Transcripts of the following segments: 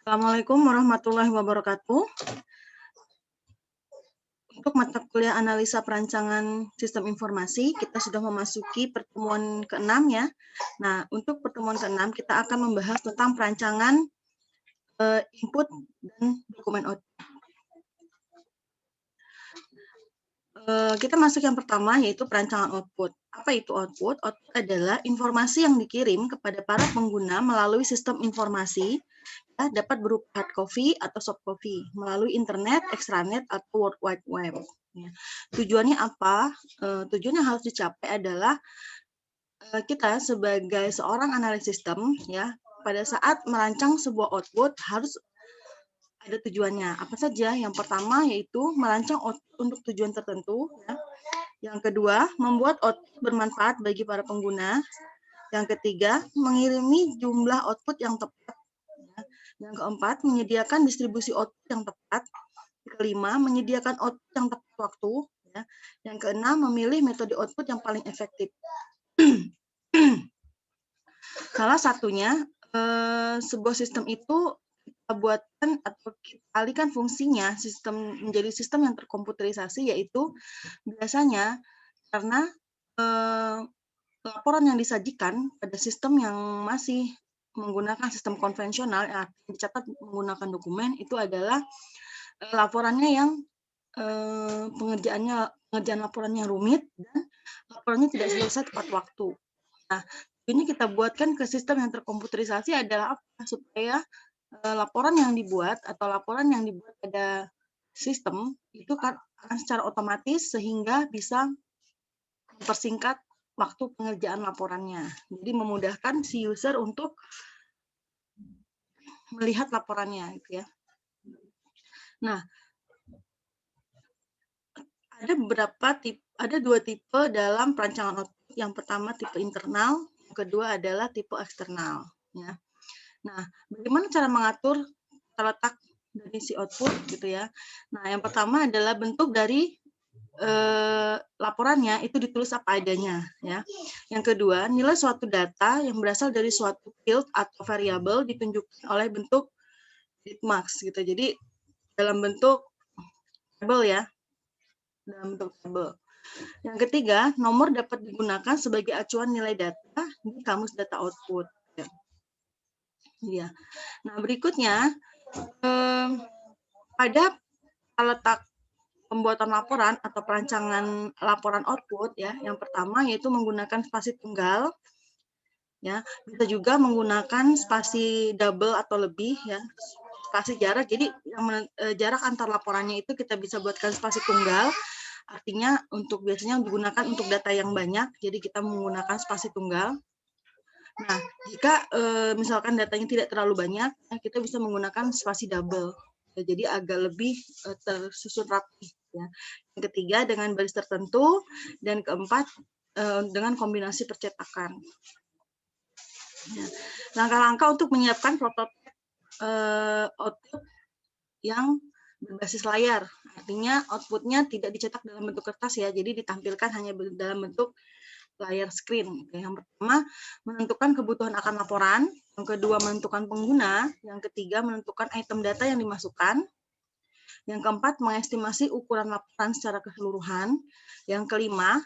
Assalamualaikum warahmatullahi wabarakatuh. Untuk mata kuliah analisa perancangan sistem informasi, kita sudah memasuki pertemuan ke-6 ya. Nah, untuk pertemuan ke-6 kita akan membahas tentang perancangan input dan dokumen output. Kita masuk yang pertama, yaitu perancangan output. Apa itu output? Output adalah informasi yang dikirim kepada para pengguna melalui sistem informasi, ya, dapat berupa hard copy atau soft copy, melalui internet, extranet, atau World Wide Web. Ya. Tujuannya apa? Tujuan yang harus dicapai adalah kita sebagai seorang analis sistem, ya, pada saat merancang sebuah output harus ada tujuannya. Apa saja? Yang pertama yaitu merancang output untuk tujuan tertentu. Ya. Yang kedua, membuat output bermanfaat bagi para pengguna. Yang ketiga, mengirimi jumlah output yang tepat. Ya. Yang keempat, menyediakan distribusi output yang tepat. Yang kelima, menyediakan output yang tepat waktu. Ya. Yang keenam, memilih metode output yang paling efektif. Salah satunya, sebuah sistem itu kita buatkan atau kita alihkan fungsinya menjadi sistem yang terkomputerisasi, yaitu biasanya karena laporan yang disajikan pada sistem yang masih menggunakan sistem konvensional yang dicatat menggunakan dokumen itu adalah laporannya yang pengerjaan laporannya rumit dan laporannya tidak selesai tepat waktu. Nah, ini kita buatkan ke sistem yang terkomputerisasi adalah apa? Supaya laporan yang dibuat atau laporan yang dibuat pada sistem itu akan secara otomatis sehingga bisa mempersingkat waktu pengerjaan laporannya. Jadi memudahkan si user untuk melihat laporannya, gitu ya. Nah, ada dua tipe dalam perancangan output. Yang pertama tipe internal, yang kedua adalah tipe eksternal. Ya. Nah, bagaimana cara mengatur letak dari si output, gitu ya? Nah, yang pertama adalah bentuk dari laporannya itu ditulis apa adanya, ya. Yang kedua, nilai suatu data yang berasal dari suatu field atau variabel ditunjukkan oleh bentuk max, gitu. Jadi dalam bentuk tabel, ya. Dalam bentuk tabel. Yang ketiga, nomor dapat digunakan sebagai acuan nilai data di kamus data output. Ya. Nah, berikutnya pada letak pembuatan laporan atau perancangan laporan output, ya. Yang pertama yaitu menggunakan spasi tunggal, ya. Bisa juga menggunakan spasi double atau lebih, ya. Spasi jarak. Jadi jarak antar laporannya itu kita bisa buatkan spasi tunggal. Artinya biasanya digunakan untuk data yang banyak, jadi kita menggunakan spasi tunggal. Nah, jika misalkan datanya tidak terlalu banyak, kita bisa menggunakan spasi double. Ya, jadi agak lebih tersusun rapi. Ya. Yang ketiga dengan baris tertentu, dan keempat dengan kombinasi percetakan. Ya. Langkah-langkah untuk menyiapkan prototipe output yang berbasis layar. Artinya outputnya tidak dicetak dalam bentuk kertas, ya, jadi ditampilkan hanya dalam bentuk layar screen. Yang pertama, menentukan kebutuhan akan laporan. Yang kedua, menentukan pengguna. Yang ketiga, menentukan item data yang dimasukkan. Yang keempat, mengestimasi ukuran laporan secara keseluruhan. Yang kelima,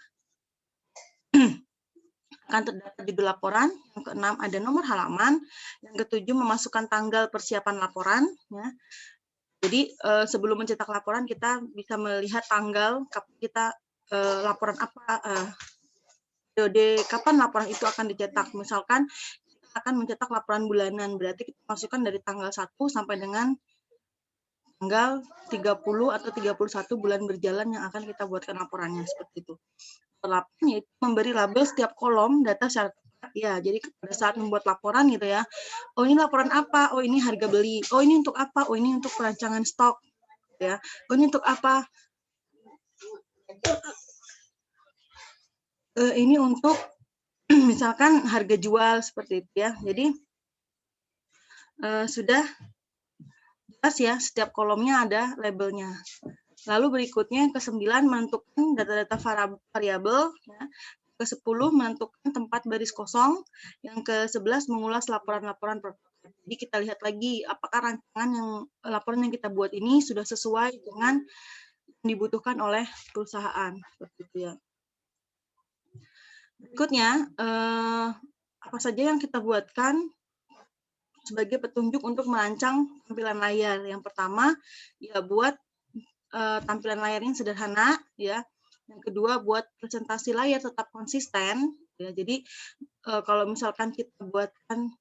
akan terdapat judul laporan. Yang keenam, ada nomor halaman. Yang ketujuh, memasukkan tanggal persiapan laporan. Ya. Jadi sebelum mencetak laporan, kita bisa melihat tanggal kita laporan apa, periode kapan laporan itu akan dicetak. Misalkan kita akan mencetak laporan bulanan, berarti kita masukkan dari tanggal 1 sampai dengan tanggal 30 atau 31 bulan berjalan yang akan kita buatkan laporannya, seperti itu. Laporan yaitu memberi label setiap kolom data secara tepat, ya. Jadi pada saat membuat laporan, gitu ya. Oh, ini laporan apa? Oh, ini harga beli. Oh, ini untuk apa? Oh, ini untuk perancangan stok, ya. Oh, ini untuk apa? Ini untuk misalkan harga jual, seperti itu, ya. Jadi sudah jelas, ya, setiap kolomnya ada labelnya. Lalu berikutnya yang ke-9 menentukan data-data variabel, ya. Ke-10 menentukan tempat baris kosong. Yang ke-11 mengulas laporan-laporan Jadi kita lihat lagi apakah rancangan laporan yang kita buat ini sudah sesuai dengan yang dibutuhkan oleh perusahaan, seperti itu ya. Berikutnya, apa saja yang kita buatkan sebagai petunjuk untuk merancang tampilan layar. Yang pertama, ya buat tampilan layarnya sederhana, ya. Yang kedua, buat presentasi layar tetap konsisten, ya. Jadi kalau misalkan kita buatkan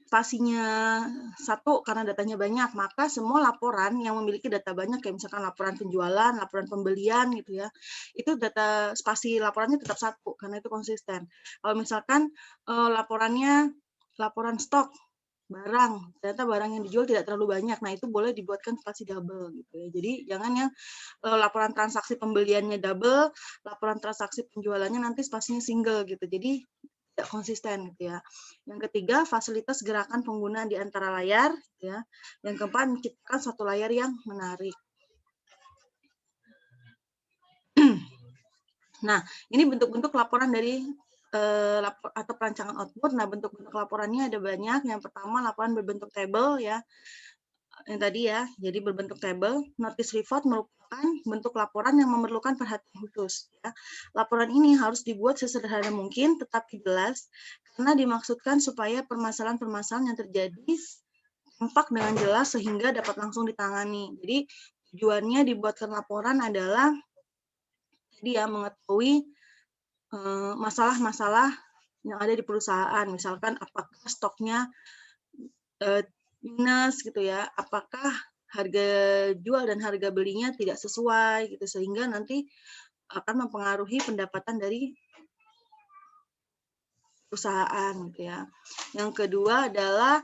spasinya satu karena datanya banyak, maka semua laporan yang memiliki data banyak, kayak misalkan laporan penjualan, laporan pembelian gitu ya, itu data spasi laporannya tetap satu karena itu konsisten. Kalau misalkan laporan stok barang, ternyata barang yang dijual tidak terlalu banyak, nah itu boleh dibuatkan spasi double gitu ya. Jadi jangan yang laporan transaksi pembeliannya double, laporan transaksi penjualannya nanti spasinya single gitu. Jadi tidak konsisten gitu ya. Yang ketiga, fasilitas gerakan pengguna di antara layar gitu ya. Yang keempat, menciptakan suatu layar yang menarik. Nah, ini bentuk-bentuk laporan dari atau perancangan output. Nah, bentuk-bentuk laporannya ada banyak. Yang pertama, laporan berbentuk tabel ya. Yang tadi ya, jadi berbentuk tabel. Notice report merupakan bentuk laporan yang memerlukan perhatian khusus. Ya. Laporan ini harus dibuat sesederhana mungkin, tetapi jelas, karena dimaksudkan supaya permasalahan-permasalahan yang terjadi tampak dengan jelas sehingga dapat langsung ditangani. Jadi tujuannya dibuatkan laporan adalah jadi ya mengetahui masalah-masalah yang ada di perusahaan. Misalkan apakah stoknya minus gitu ya, apakah harga jual dan harga belinya tidak sesuai gitu, sehingga nanti akan mempengaruhi pendapatan dari perusahaan gitu ya. Yang kedua adalah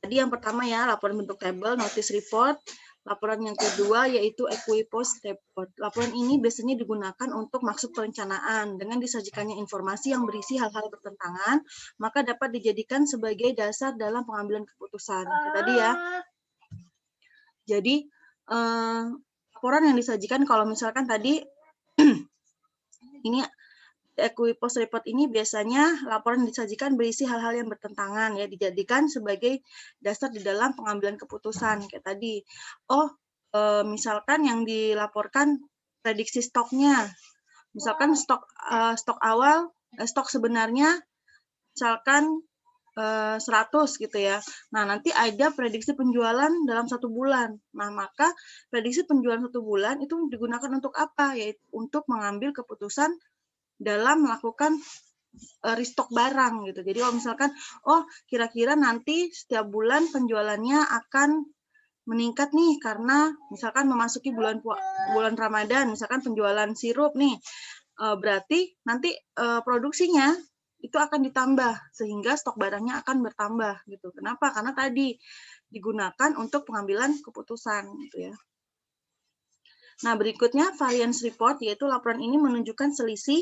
tadi yang pertama ya, laporan bentuk tabel, notice report. Laporan yang kedua yaitu equipost report. Laporan ini biasanya digunakan untuk maksud perencanaan. Dengan disajikannya informasi yang berisi hal-hal bertentangan, maka dapat dijadikan sebagai dasar dalam pengambilan keputusan. Tadi ya. Jadi laporan yang disajikan kalau misalkan tadi ini equipost report ini biasanya laporan disajikan berisi hal-hal yang bertentangan ya, dijadikan sebagai dasar di dalam pengambilan keputusan kayak tadi. Misalkan yang dilaporkan prediksi stoknya, misalkan stok awal, stok sebenarnya misalkan 100 gitu ya. Nah, nanti ada prediksi penjualan dalam 1 bulan. Nah, maka prediksi penjualan 1 bulan itu digunakan untuk apa? Yaitu untuk mengambil keputusan dalam melakukan restock barang gitu. Jadi kalau misalkan kira-kira nanti setiap bulan penjualannya akan meningkat nih karena misalkan memasuki bulan Ramadan, misalkan penjualan sirup nih. Berarti nanti produksinya itu akan ditambah sehingga stok barangnya akan bertambah gitu. Kenapa? Karena tadi digunakan untuk pengambilan keputusan gitu ya. Nah, berikutnya variance report, yaitu laporan ini menunjukkan selisih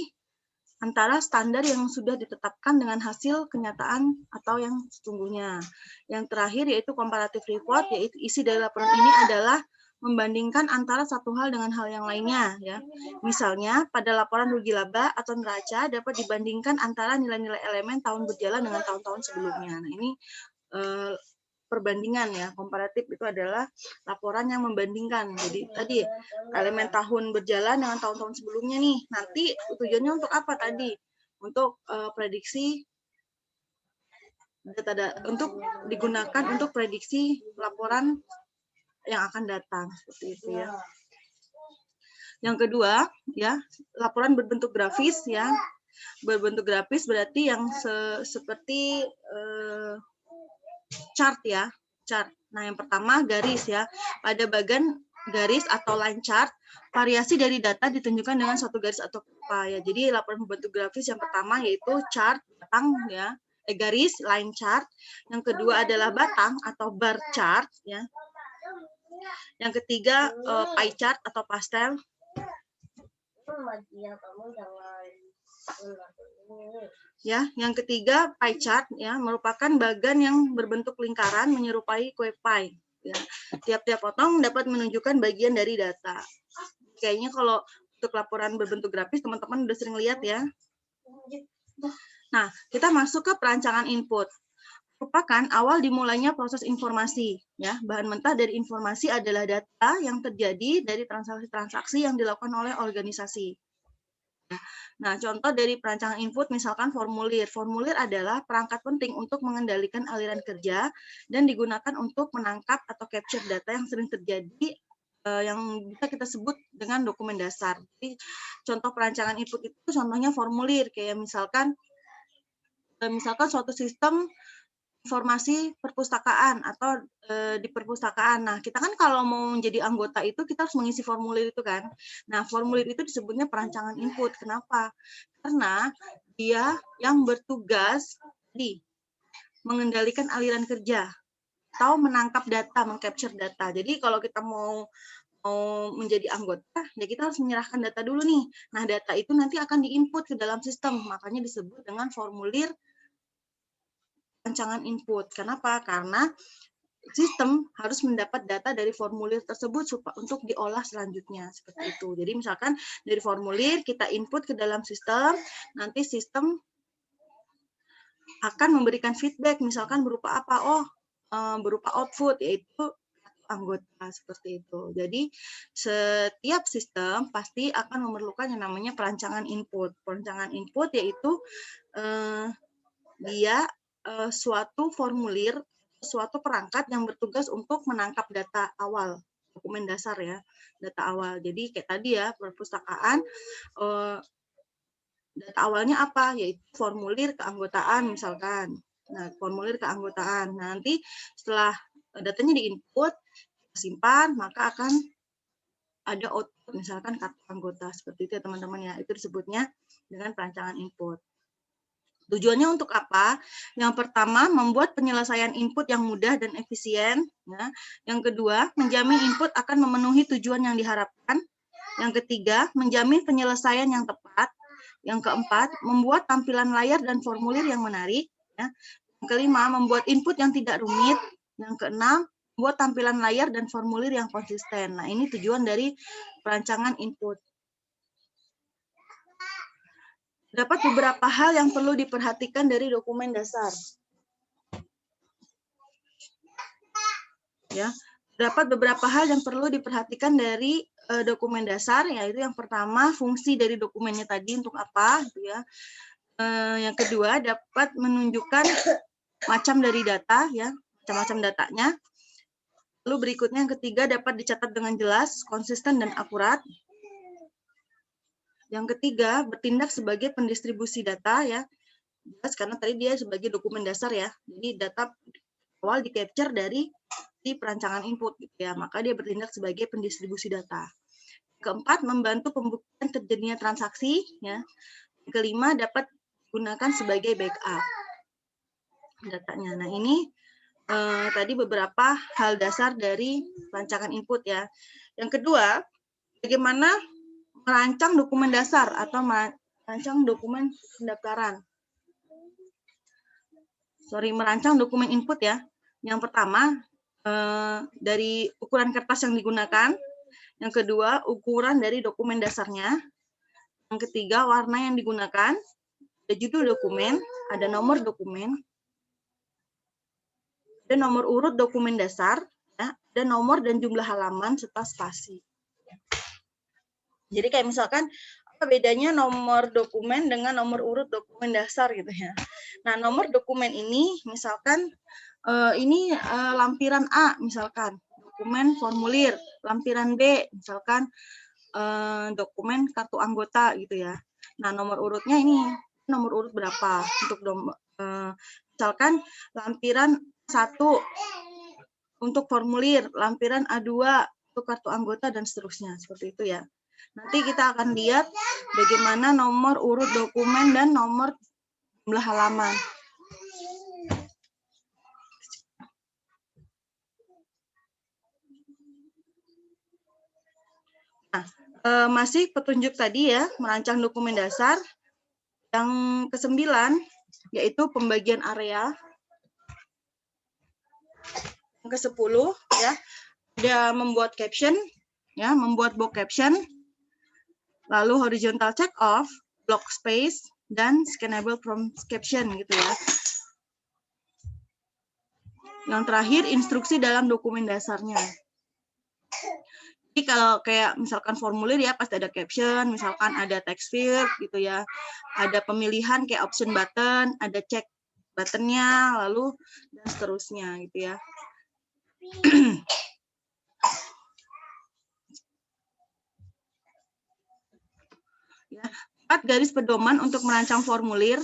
antara standar yang sudah ditetapkan dengan hasil kenyataan atau yang sesungguhnya. Yang terakhir yaitu comparative report, yaitu isi dari laporan ini adalah membandingkan antara satu hal dengan hal yang lainnya. Ya. Misalnya, pada laporan rugi laba atau neraca dapat dibandingkan antara nilai-nilai elemen tahun berjalan dengan tahun-tahun sebelumnya. Nah, ini perbandingan ya, komparatif itu adalah laporan yang membandingkan. Jadi tadi elemen tahun berjalan dengan tahun-tahun sebelumnya nih. Nanti tujuannya untuk apa tadi? Untuk prediksi untuk digunakan untuk prediksi laporan yang akan datang seperti itu ya. Yang kedua ya, laporan berbentuk grafis ya. Berbentuk grafis berarti yang seperti chart ya, chart. Nah, yang pertama garis ya. Pada bagian garis atau line chart, variasi dari data ditunjukkan dengan suatu garis atau apa ya. Jadi laporan berbentuk grafis yang pertama yaitu chart batang ya, garis line chart. Yang kedua adalah batang atau bar chart ya. Yang ketiga pie chart atau pastel. Ya, yang ketiga pie chart ya merupakan bagan yang berbentuk lingkaran menyerupai kue pie. Ya. Tiap-tiap potong dapat menunjukkan bagian dari data. Kayaknya kalau untuk laporan berbentuk grafis teman-teman udah sering lihat ya. Nah, kita masuk ke perancangan input. merupakan awal dimulainya proses informasi. Ya, bahan mentah dari informasi adalah data yang terjadi dari transaksi-transaksi yang dilakukan oleh organisasi. Nah, contoh dari perancangan input misalkan formulir. Formulir adalah perangkat penting untuk mengendalikan aliran kerja dan digunakan untuk menangkap atau capture data yang sering terjadi yang bisa kita sebut dengan dokumen dasar. Jadi, contoh perancangan input itu contohnya formulir, kayak misalkan suatu sistem informasi perpustakaan atau di perpustakaan. Nah, kita kan kalau mau menjadi anggota itu kita harus mengisi formulir itu kan. Nah, formulir itu disebutnya perancangan input. Kenapa? Karena dia yang bertugas di mengendalikan aliran kerja atau menangkap data, mengcapture data. Jadi kalau kita mau menjadi anggota, ya kita harus menyerahkan data dulu nih. Nah, data itu nanti akan diinput ke dalam sistem, makanya disebut dengan formulir rancangan input. Kenapa? Karena sistem harus mendapat data dari formulir tersebut untuk diolah selanjutnya, seperti itu. Jadi misalkan dari formulir kita input ke dalam sistem, nanti sistem akan memberikan feedback, misalkan berupa apa? Oh, berupa output, yaitu anggota, seperti itu. Jadi setiap sistem pasti akan memerlukan yang namanya perancangan input. Perancangan input yaitu dia suatu formulir, suatu perangkat yang bertugas untuk menangkap data awal, dokumen dasar ya, data awal. Jadi kayak tadi ya, perpustakaan, data awalnya apa? Yaitu formulir keanggotaan misalkan. Nah, formulir keanggotaan. Nanti setelah datanya diinput, simpan, maka akan ada output, misalkan kartu anggota. Seperti itu ya teman-teman ya. Itu disebutnya dengan perancangan input. Tujuannya untuk apa? Yang pertama, membuat penyelesaian input yang mudah dan efisien. Ya. Yang kedua, menjamin input akan memenuhi tujuan yang diharapkan. Yang ketiga, menjamin penyelesaian yang tepat. Yang keempat, membuat tampilan layar dan formulir yang menarik. Ya. Yang kelima, membuat input yang tidak rumit. Yang keenam, membuat tampilan layar dan formulir yang konsisten. Nah, ini tujuan dari perancangan input. Dapat beberapa hal yang perlu diperhatikan dari dokumen dasar. Ya, dapat beberapa hal yang perlu diperhatikan dari dokumen dasar, yaitu yang pertama fungsi dari dokumennya tadi untuk apa, gitu ya. Yang kedua dapat menunjukkan macam dari data, ya, macam-macam datanya. Lalu berikutnya yang ketiga dapat dicatat dengan jelas, konsisten dan akurat. Yang ketiga, bertindak sebagai pendistribusi data ya. Karena tadi dia sebagai dokumen dasar ya. Jadi data awal di-capture dari perancangan input gitu ya. Maka dia bertindak sebagai pendistribusi data. Keempat, membantu pembuktian terjadinya transaksi ya. Yang kelima, dapat digunakan sebagai backup datanya. Nah, ini tadi beberapa hal dasar dari perancangan input ya. Yang kedua, bagaimana merancang dokumen dasar atau merancang dokumen pendaftaran. Merancang dokumen input ya. Yang pertama, dari ukuran kertas yang digunakan. Yang kedua, ukuran dari dokumen dasarnya. Yang ketiga, warna yang digunakan. Ada judul dokumen, ada nomor dokumen, ada nomor urut dokumen dasar, ya, ada nomor dan jumlah halaman serta spasi. Jadi kayak misalkan apa bedanya nomor dokumen dengan nomor urut dokumen dasar gitu ya. Nah, nomor dokumen ini misalkan ini lampiran A misalkan, dokumen formulir, lampiran B misalkan dokumen kartu anggota gitu ya. Nah, nomor urutnya ini nomor urut berapa untuk misalkan lampiran 1 untuk formulir, lampiran A2 untuk kartu anggota dan seterusnya, seperti itu ya. Nanti kita akan lihat bagaimana nomor urut dokumen dan nomor jumlah halaman. Nah, masih petunjuk tadi ya, merancang dokumen dasar. Yang ke-9 yaitu pembagian area. Yang ke-10 ya, dia membuat caption ya, membuat box caption. Lalu horizontal check off, block space dan scannable prompt caption gitu ya. Yang terakhir, instruksi dalam dokumen dasarnya. Jadi kalau kayak misalkan formulir ya pasti ada caption, misalkan ada text field gitu ya, ada pemilihan kayak option button, ada check buttonnya, lalu dan seterusnya gitu ya. Ya, 4 garis pedoman untuk merancang formulir.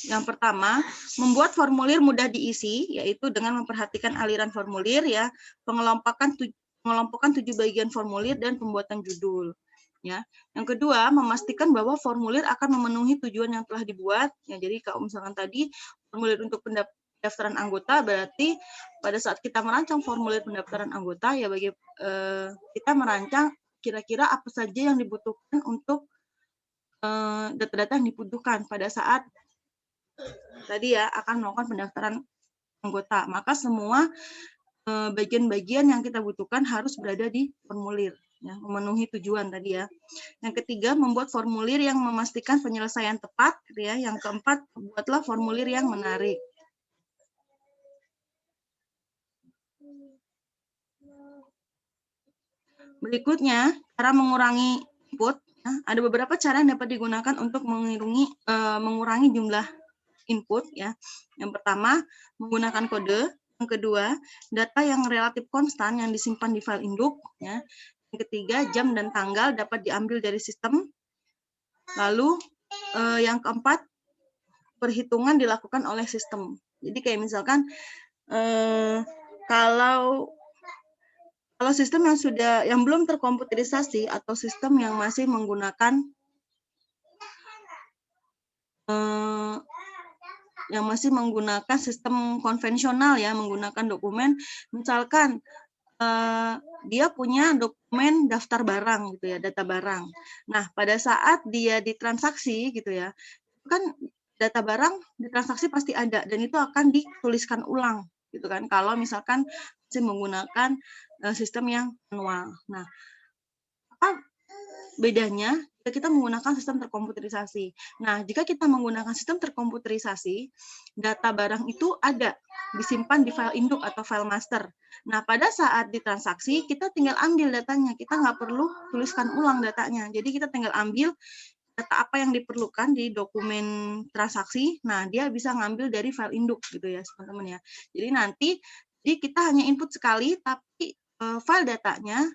Yang pertama, membuat formulir mudah diisi, yaitu dengan memperhatikan aliran formulir ya, pengelompokan 7 bagian formulir dan pembuatan judul. Ya. Yang kedua, memastikan bahwa formulir akan memenuhi tujuan yang telah dibuat. Ya, jadi kalau misalkan tadi formulir untuk pendaftaran anggota, berarti pada saat kita merancang formulir pendaftaran anggota ya kita merancang kira-kira apa saja yang dibutuhkan untuk data-data yang dibutuhkan pada saat tadi ya akan melakukan pendaftaran anggota. Maka semua bagian-bagian yang kita butuhkan harus berada di formulir, ya, memenuhi tujuan tadi ya. Yang ketiga, membuat formulir yang memastikan penyelesaian tepat, gitu ya. Yang keempat, buatlah formulir yang menarik. Berikutnya, cara mengurangi input. Ya, ada beberapa cara yang dapat digunakan untuk mengurangi jumlah input ya. Yang pertama, menggunakan kode. Yang kedua, data yang relatif konstan yang disimpan di file induk ya. Yang ketiga, jam dan tanggal dapat diambil dari sistem. Lalu yang keempat, perhitungan dilakukan oleh sistem. Jadi kayak misalkan kalau sistem yang belum terkomputerisasi atau sistem yang masih menggunakan sistem konvensional ya, menggunakan dokumen, misalkan dia punya dokumen daftar barang gitu ya, data barang. Nah, pada saat dia ditransaksi gitu ya, kan data barang ditransaksi pasti ada dan itu akan dituliskan ulang gitu kan. Kalau misalkan masih menggunakan sistem yang manual. Nah, apa bedanya kita menggunakan sistem terkomputerisasi. Nah, jika kita menggunakan sistem terkomputerisasi, data barang itu ada disimpan di file induk atau file master. Nah, pada saat ditransaksi, kita tinggal ambil datanya. Kita nggak perlu tuliskan ulang datanya. Jadi, kita tinggal ambil data apa yang diperlukan di dokumen transaksi. Nah, dia bisa ngambil dari file induk gitu ya, teman-teman ya. Jadi, nanti kita hanya input sekali, tapi file datanya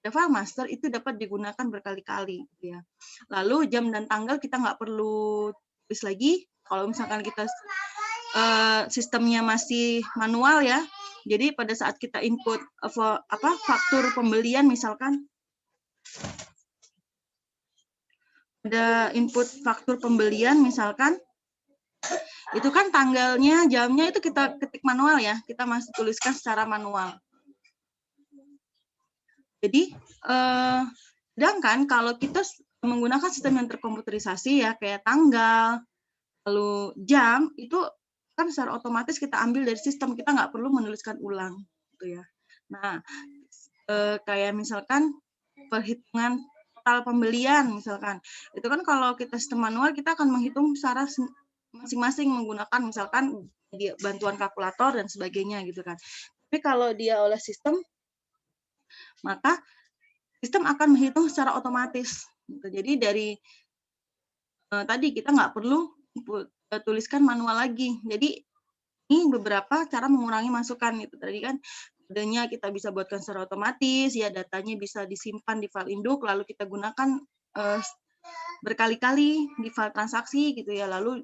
file master itu dapat digunakan berkali-kali gitu ya. Lalu jam dan tanggal kita nggak perlu tulis lagi. Kalau misalkan kita sistemnya masih manual ya. Jadi pada saat kita input faktur pembelian misalkan ada input faktur pembelian misalkan itu kan tanggalnya, jamnya itu kita ketik manual ya. Kita masih tuliskan secara manual. Jadi, sedangkan kalau kita menggunakan sistem yang terkomputerisasi ya, kayak tanggal, lalu jam, itu kan secara otomatis kita ambil dari sistem, kita nggak perlu menuliskan ulang, gitu ya. Nah, kayak misalkan perhitungan total pembelian, misalkan, itu kan kalau kita sistem manual, kita akan menghitung secara masing-masing menggunakan misalkan bantuan kalkulator dan sebagainya, gitu kan. Tapi kalau dia oleh sistem, maka sistem akan menghitung secara otomatis. Jadi dari tadi kita nggak perlu tuliskan manual lagi. Jadi ini beberapa cara mengurangi masukan itu tadi kan. Kodenya kita bisa buatkan secara otomatis, ya datanya bisa disimpan di file induk, lalu kita gunakan berkali-kali di file transaksi gitu ya. Lalu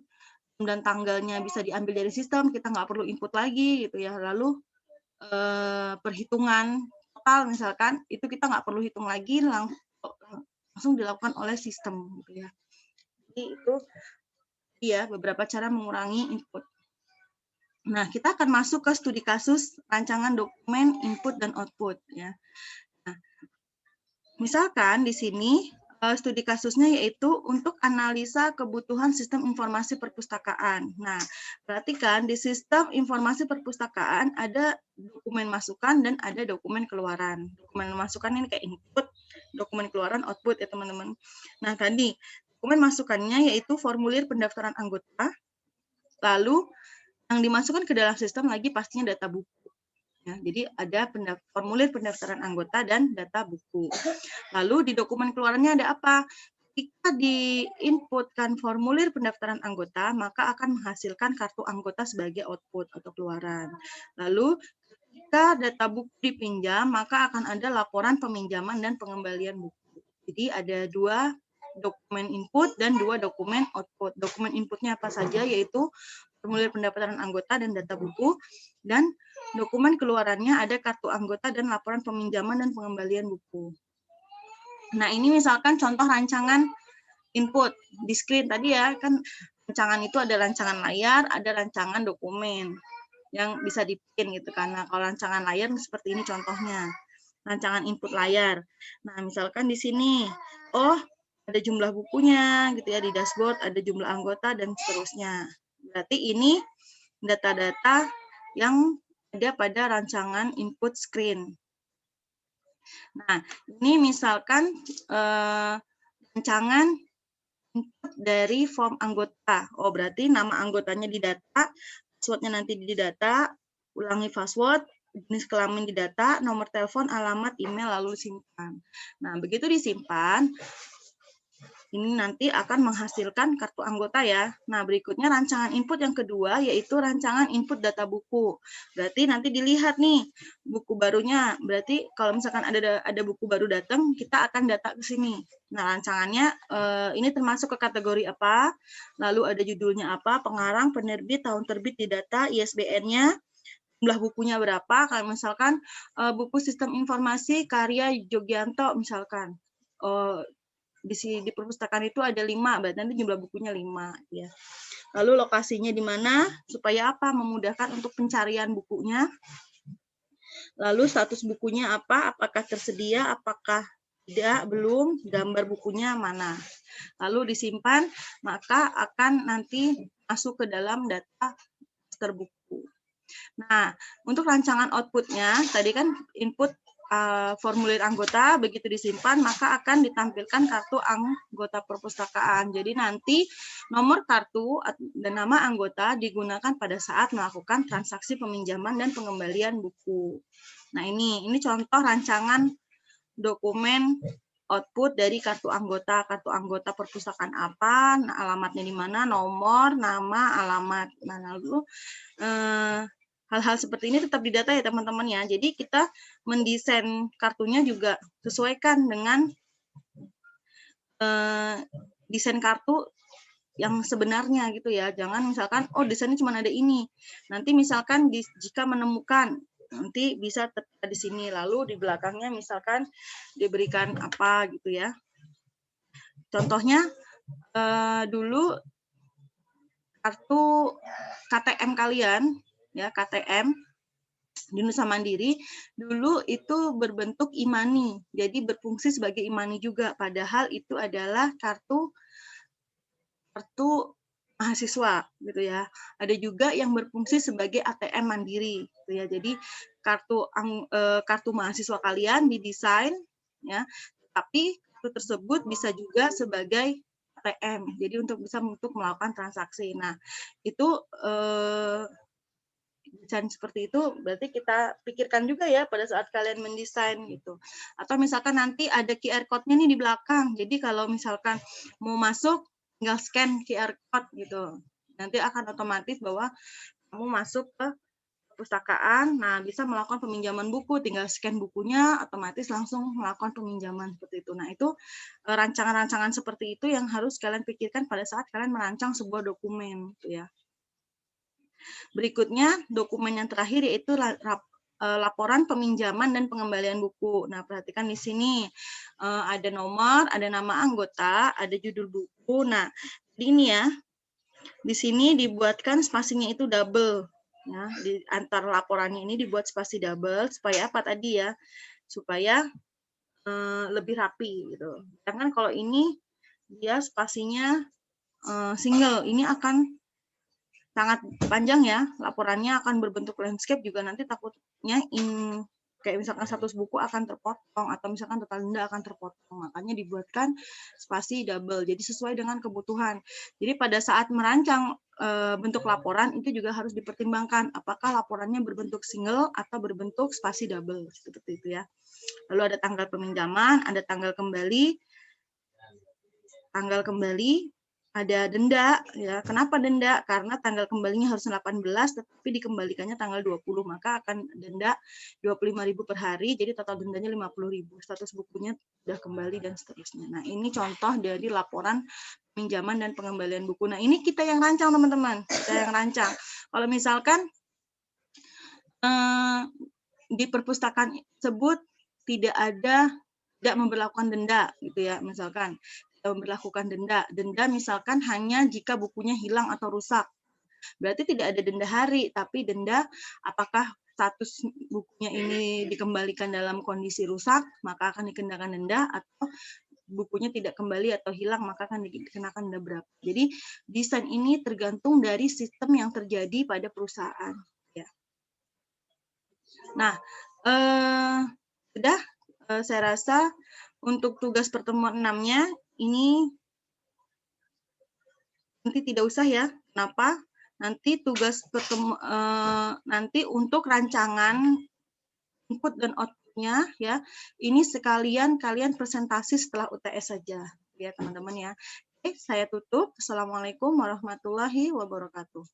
dan tanggalnya bisa diambil dari sistem, kita nggak perlu input lagi gitu ya. Lalu perhitungan total misalkan itu kita nggak perlu hitung lagi, langsung dilakukan oleh sistem gitu ya. Jadi itu ya beberapa cara mengurangi input. Nah, kita akan masuk ke studi kasus rancangan dokumen input dan output ya. Nah, misalkan di sini studi kasusnya yaitu untuk analisa kebutuhan sistem informasi perpustakaan. Nah, perhatikan di sistem informasi perpustakaan ada dokumen masukan dan ada dokumen keluaran. Dokumen masukan ini kayak input, dokumen keluaran output ya teman-teman. Nah, tadi dokumen masukannya yaitu formulir pendaftaran anggota, lalu yang dimasukkan ke dalam sistem lagi pastinya data buku. Ya, jadi ada formulir pendaftaran anggota dan data buku. Lalu di dokumen keluarannya ada apa? Jika diinputkan formulir pendaftaran anggota, maka akan menghasilkan kartu anggota sebagai output atau keluaran. Lalu jika data buku dipinjam, maka akan ada laporan peminjaman dan pengembalian buku. Jadi ada 2 dokumen input dan 2 dokumen output. Dokumen inputnya apa saja, yaitu formulir pendaftaran anggota dan data buku, dan dokumen keluarannya ada kartu anggota dan laporan peminjaman dan pengembalian buku. Nah, ini misalkan contoh rancangan input di screen tadi ya, kan rancangan itu ada rancangan layar, ada rancangan dokumen yang bisa dipin gitu kan. Nah, kalau rancangan layar seperti ini contohnya. Rancangan input layar. Nah, misalkan di sini, oh ada jumlah bukunya gitu ya, di dashboard ada jumlah anggota dan seterusnya. Berarti ini data-data yang ada pada rancangan input screen. Nah, ini misalkan rancangan input dari form anggota. Oh, berarti nama anggotanya di data, password-nya nanti di data, ulangi password, jenis kelamin di data, nomor telepon, alamat, email, lalu simpan. Nah, begitu disimpan, ini nanti akan menghasilkan kartu anggota ya. Nah, berikutnya rancangan input yang kedua, yaitu rancangan input data buku. Berarti nanti dilihat nih, buku barunya. Berarti kalau misalkan ada buku baru datang, kita akan data ke sini. Nah, rancangannya ini termasuk ke kategori apa, lalu ada judulnya apa, pengarang, penerbit, tahun terbit di data, ISBN-nya, jumlah bukunya berapa, kalau misalkan buku sistem informasi karya Jogianto misalkan. Di perpustakaan itu ada 5, berarti nanti jumlah bukunya 5 ya. Lalu lokasinya di mana supaya apa? Memudahkan untuk pencarian bukunya. Lalu status bukunya apa? Apakah tersedia? Apakah tidak? Belum. Gambar bukunya mana? Lalu disimpan, maka akan nanti masuk ke dalam data master buku. Nah, untuk rancangan outputnya tadi kan input formulir anggota, begitu disimpan maka akan ditampilkan kartu anggota perpustakaan. Jadi nanti nomor kartu dan nama anggota digunakan pada saat melakukan transaksi peminjaman dan pengembalian buku. Nah, ini contoh rancangan dokumen output dari kartu anggota perpustakaan apa, alamatnya di mana, nomor, nama, alamat. Nah, lalu hal-hal seperti ini tetap didata ya teman-teman ya. Jadi kita mendesain kartunya juga sesuaikan dengan desain kartu yang sebenarnya gitu ya. Jangan misalkan, oh desainnya cuma ada ini. Nanti misalkan jika menemukan, nanti bisa tertera di sini. Lalu di belakangnya misalkan diberikan apa gitu ya. Contohnya dulu kartu KTM kalian, ya KTM di Nusa Mandiri dulu itu berbentuk e-money, jadi berfungsi sebagai e-money juga, padahal itu adalah kartu mahasiswa gitu ya. Ada juga yang berfungsi sebagai ATM mandiri gitu ya. Jadi kartu mahasiswa kalian didesain ya, tapi kartu tersebut bisa juga sebagai ATM. Jadi untuk melakukan transaksi. Nah, itu desain seperti itu berarti kita pikirkan juga ya pada saat kalian mendesain gitu. Atau misalkan nanti ada QR code-nya nih di belakang. Jadi kalau misalkan mau masuk tinggal scan QR code gitu. Nanti akan otomatis bahwa kamu masuk ke perpustakaan, nah bisa melakukan peminjaman buku, tinggal scan bukunya, otomatis langsung melakukan peminjaman seperti itu. Nah, itu rancangan-rancangan seperti itu yang harus kalian pikirkan pada saat kalian merancang sebuah dokumen gitu ya. Berikutnya, dokumen yang terakhir yaitu laporan peminjaman dan pengembalian buku. Nah, perhatikan di sini ada nomor, ada nama anggota, ada judul buku. Nah, ini ya, di sini dibuatkan spasinya itu double. Ya, di antar laporannya ini dibuat spasi double supaya apa tadi ya? Supaya lebih rapi gitu. Sedangkan kalau ini dia spasinya single, ini akan sangat panjang ya, laporannya akan berbentuk landscape juga nanti takutnya Kayak misalkan status buku akan terpotong atau misalkan total denda akan terpotong. Makanya dibuatkan spasi double. Jadi sesuai dengan kebutuhan. Jadi pada saat merancang bentuk laporan itu juga harus dipertimbangkan apakah laporannya berbentuk single atau berbentuk spasi double seperti itu ya. Lalu ada tanggal peminjaman, ada tanggal kembali, ada denda ya. Kenapa denda? Karena tanggal kembalinya harus 18 tetapi dikembalikannya tanggal 20, maka akan denda 25.000 per hari, jadi total dendanya 50.000. Status bukunya sudah kembali dan seterusnya. Nah, ini contoh dari laporan pinjaman dan pengembalian buku. Nah, ini kita yang rancang, teman-teman. Kita yang rancang. Kalau misalkan di perpustakaan tersebut tidak memberlakukan denda gitu ya, misalkan memberlakukan denda misalkan hanya jika bukunya hilang atau rusak, berarti tidak ada denda hari, tapi denda apakah status bukunya ini dikembalikan dalam kondisi rusak maka akan dikenakan denda, atau bukunya tidak kembali atau hilang maka akan dikenakan denda berapa. Jadi desain ini tergantung dari sistem yang terjadi pada perusahaan ya. Nah, sudah saya rasa untuk tugas pertemuan 6-nya ini nanti tidak usah ya. Kenapa? Nanti tugas nanti untuk rancangan input dan output-nya ya, ini sekalian kalian presentasi setelah UTS saja ya teman-teman ya. Oke, saya tutup. Assalamualaikum warahmatullahi wabarakatuh.